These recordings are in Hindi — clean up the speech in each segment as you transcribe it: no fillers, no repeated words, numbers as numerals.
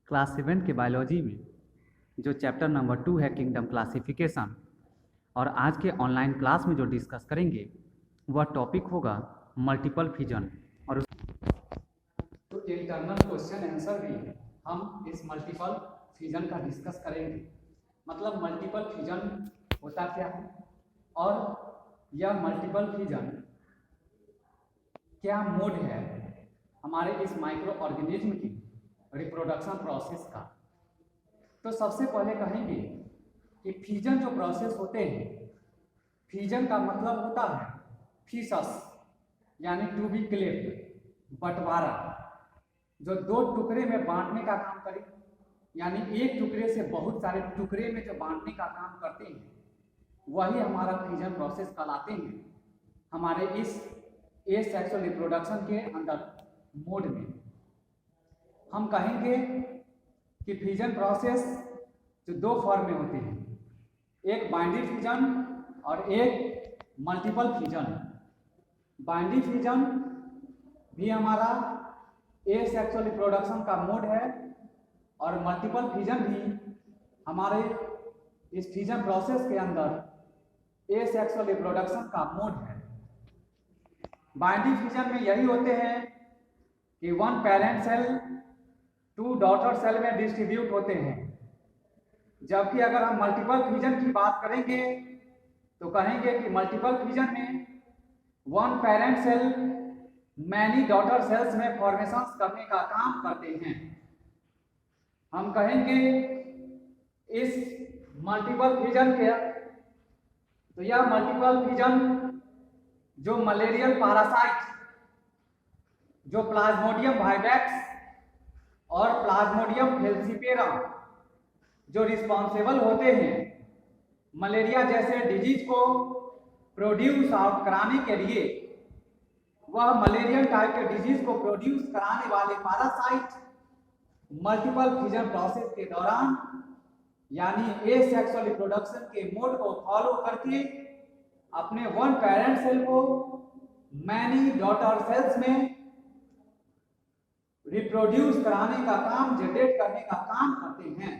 क्लास 7 के बायोलॉजी में जो चैप्टर नंबर 2 है किंगडम क्लासिफिकेशन, और आज के ऑनलाइन क्लास में जो डिस्कस करेंगे वह टॉपिक होगा मल्टीपल फिजन। और तो इंटरनल क्वेश्चन आंसर भी हम इस मल्टीपल फिजन का डिस्कस करेंगे। मतलब मल्टीपल फिजन होता क्या है और यह मल्टीपल फिजन क्या मोड है हमारे इस माइक्रो ऑर्गेनिज्म की रिप्रोडक्शन प्रोसेस का। तो सबसे पहले कहेंगे कि फिजन जो प्रोसेस होते हैं, फिजन का मतलब होता है फीसस यानी टू बी क्लेफ्ट, बंटवारा, जो दो टुकड़े में बांटने का काम करे, यानी एक टुकड़े से बहुत सारे टुकड़े में जो बांटने का काम करते हैं वही हमारा फिजन प्रोसेस कहलाते हैं हमारे इस सेक्सुअल रिप्रोडक्शन के अंदर मोड में। हम कहेंगे कि फिजन प्रोसेस जो दो फॉर्म में होते हैं, एक बाइनरी फिजन और एक मल्टीपल फिजन। बाइनरी फिजन भी हमारा सेक्सुअल रिप्रोडक्शन का मोड है और मल्टीपल फिजन भी हमारे इस फिजन प्रोसेस के अंदर सेक्सुअल रिप्रोडक्शन का मोड है। बाइनरी फिजन में यही होते हैं कि one parent cell two daughter cell में डिस्ट्रीब्यूट होते हैं, जबकि अगर हम मल्टीपल फिजन की बात करेंगे तो कहेंगे कि मल्टीपल फिजन में one parent cell many daughter cells में फॉर्मेशंस करने का काम करते हैं। हम कहेंगे इस मल्टीपल फिजन के तो यह मल्टीपल फिजन जो मलेरियल पैरासाइट जो प्लाज्मोडियम वाइवेक्स और प्लाज्मोडियम फेल्सीपेरम जो रिस्पॉन्सिबल होते हैं मलेरिया जैसे डिजीज को प्रोड्यूस आउट कराने के लिए, वह मलेरियन टाइप के डिजीज को प्रोड्यूस कराने वाले पैरासाइट मल्टीपल फिजन प्रोसेस के दौरान यानी सेक्सुअल रिप्रोडक्शन के मोड को फॉलो करके अपने वन पेरेंट सेल को मैनी डॉटर सेल्स में रिप्रोड्यूस कराने का काम, जनरेट करने का काम करते हैं।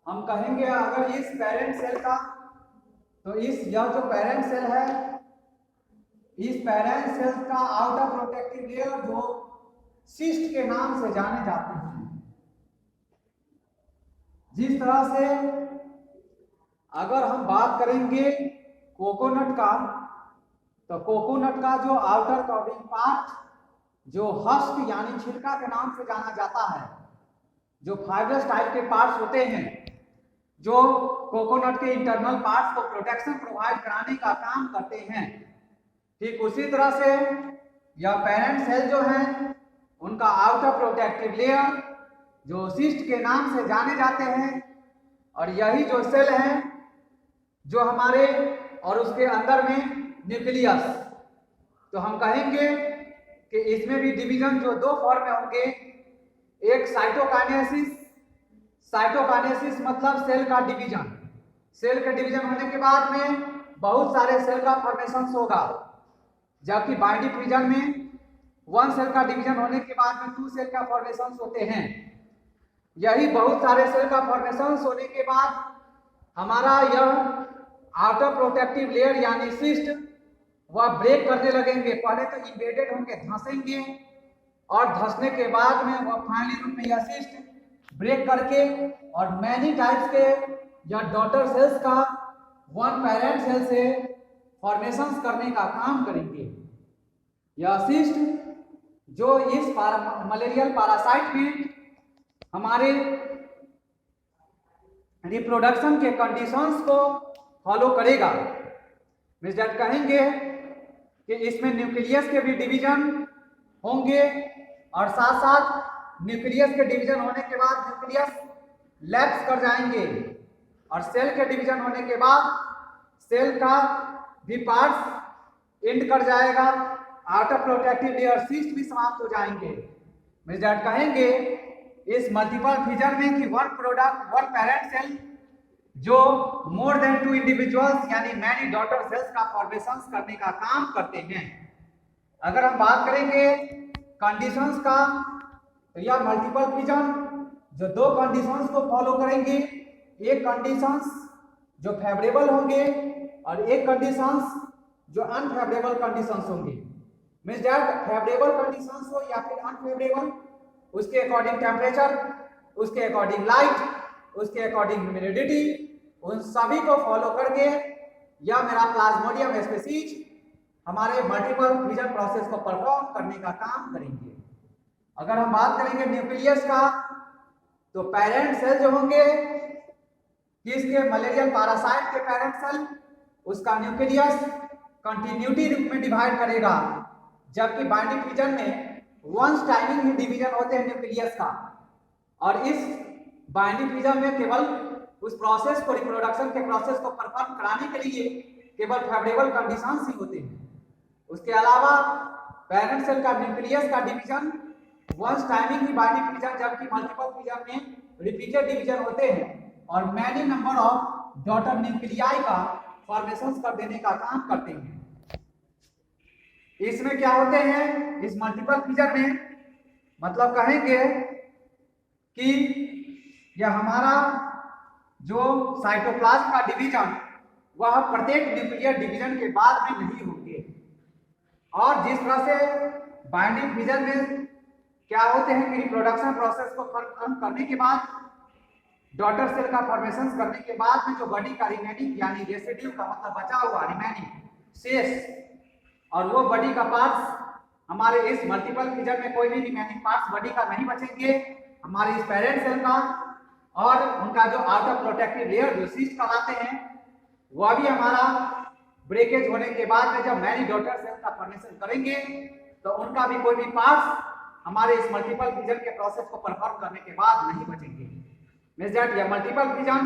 हम कहेंगे अगर इस पेरेंट सेल का तो यह जो पेरेंट सेल है, इस पेरेंट सेल का आउटर प्रोटेक्टिव लेयर जो सिस्ट के नाम से जाने जाते हैं। जिस तरह से अगर हम बात करेंगे कोकोनट का, तो कोकोनट का जो आउटर कवरिंग पार्ट जो हस्क यानी छिलका के नाम से जाना जाता है, जो फाइब्रस टाइप के पार्ट्स होते हैं जो कोकोनट के इंटरनल पार्ट्स को प्रोटेक्शन प्रोवाइड कराने का काम करते हैं, ठीक उसी तरह से यह पेरेंट सेल जो है उनका आउटर प्रोटेक्टिव लेयर जो सिस्ट के नाम से जाने जाते हैं, और यही जो सेल है जो हमारे और उसके अंदर में न्यूक्लियस। तो हम कहेंगे कि इसमें भी डिवीजन जो दो फॉर्म में होंगे, एक साइटोकाइनेसिस, साइटोकाइनेसिस मतलब सेल का डिवीजन। सेल के डिवीजन होने के बाद में बहुत सारे सेल का फॉर्मेशन होगा, जबकि बाइनरी फिजन में वन सेल का डिवीजन होने के बाद में टू सेल का फॉर्मेशन होते हैं। यही बहुत सारे सेल का फॉर्मेशन होने के बाद हमारा यह आउटर प्रोटेक्टिव लेयर यानी सिस्ट वह ब्रेक करने लगेंगे। पहले तो इम्बेडेड होंगे, धंसेंगे, और धंसने के बाद में वह फाइनली रूप में यह सिस्ट ब्रेक करके और मैनी टाइप्स के या डॉटर सेल्स का वन पेरेंट सेल से फॉर्मेशंस करने का काम करेंगे। यह सिस्ट जो इस मलेरियल पैरासाइट में हमारे रिप्रोडक्शन के कंडीशंस को फॉलो करेगा। मिस्टर कहेंगे कि इसमें न्यूक्लियस के भी डिवीजन होंगे, और साथ साथ न्यूक्लियस के डिवीजन होने के बाद न्यूक्लियस लैप्स कर जाएंगे, और सेल के डिवीजन होने के बाद सेल का भी पार्ट्स एंड कर जाएगा, आउटर प्रोटेक्टिव लेयर सिस्ट भी समाप्त हो जाएंगे। मिस्टर कहेंगे इस मल्टीपल फिजन में कि वन पेरेंट सेल जो मोर देन टू इंडिविजुअल्स यानी मैनी डॉटर सेल्स का फॉर्मेशंस करने का काम करते हैं। अगर हम बात करेंगे कंडीशंस का, तो यह मल्टीपल फिजन जो दो कंडीशंस को फॉलो करेंगे, एक कंडीशंस जो फेवरेबल होंगे और एक कंडीशंस जो अनफेवरेबल कंडीशंस होंगे। मींस दैट फेवरेबल कंडीशंस हो या फिर अनफेवरेबल, उसके अकॉर्डिंग टेम्परेचर, उसके अकॉर्डिंग लाइट, उसके अकॉर्डिंग ह्यूमिडिटी, उन सभी को फॉलो करके यह मेरा प्लाज्मोडियम स्पीसीज हमारे मल्टीपल फ्यूजन प्रोसेस को परफॉर्म करने का काम करेंगे। अगर हम बात करेंगे न्यूक्लियस का, तो पेरेंट सेल जो होंगे किसके, मलेरियल पैरासाइट के पेरेंट सेल, उसका न्यूक्लियस कंटिन्यूटी रूप में डिवाइड करेगा, जबकि बाइंडिंग फ्यूजन में वंस टाइमिंग ही डिवीजन होते हैं न्यूक्लियस का। और इस बाइंडिंग फ्यूजन में केवल उस प्रोसेस को, रिप्रोडक्शन के प्रोसेस को परफॉर्म कराने के लिए केवल फेवरेबल कंडीशंस ही होते हैं। उसके अलावा पेरेंट सेल का न्यूक्लियस का डिवीजन वंस टाइमिंग ही बाइंडिंग फ्यूजन, जबकि मल्टीपल फ्यूजन में रिपीटेड डिवीजन होते हैं और many number of daughter nuclei का फॉर्मेशन कर देने का काम करते हैं। इसमें क्या होते हैं, इस मल्टीपल फ्यूजन में मतलब कहेंगे कि यह हमारा जो साइटोप्लाज्म का डिवीजन वह प्रत्येक न्यूक्लियर डिवीजन के बाद में नहीं होंगे। और जिस तरह से बाइंडिंग फ्यूजन में क्या होते हैं कि रिप्रोडक्शन प्रोसेस को खत्म करने के बाद, डॉटर सेल का फॉर्मेशन करने के बाद में जो बॉडी का रिमेनिंग यानी रेसिड्यू का मतलब बचा हुआ रिमेनिंग शेष, और वो बॉडी का पार्ट्स हमारे इस मल्टीपल फ्यूजन में कोई भी रिमेनिंग पार्ट्स बॉडी का नहीं बचेंगे, हमारे इस पेरेंट सेल का और उनका जो आउटर प्रोटेक्टिव लेयर जो सिस्ट कहलाते हैं, वह भी हमारा ब्रेकेज होने के बाद में जब मैनी डॉटर सेल का फॉर्मेशन करेंगे तो उनका भी कोई भी पार्ट्स हमारे इस मल्टीपल फ्यूजन के प्रोसेस को परफॉर्म करने के बाद नहीं बचेंगे। मींस दैट यह मल्टीपल फ्यूजन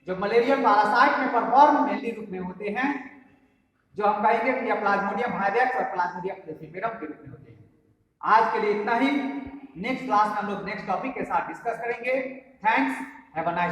जो मलेरियल पैरासाइट में परफॉर्म मेनली रूप में होते हैं, जो हम कहेंगे कि यह प्लाज्मोडियम हाइवेक्स और प्लाज्मोडियम फ्लेसिपेरम के रूप में होते हैं। आज के लिए इतना ही। नेक्स्ट क्लास में हम लोग नेक्स्ट टॉपिक के साथ डिस्कस करेंगे। Thanks, have a nice day.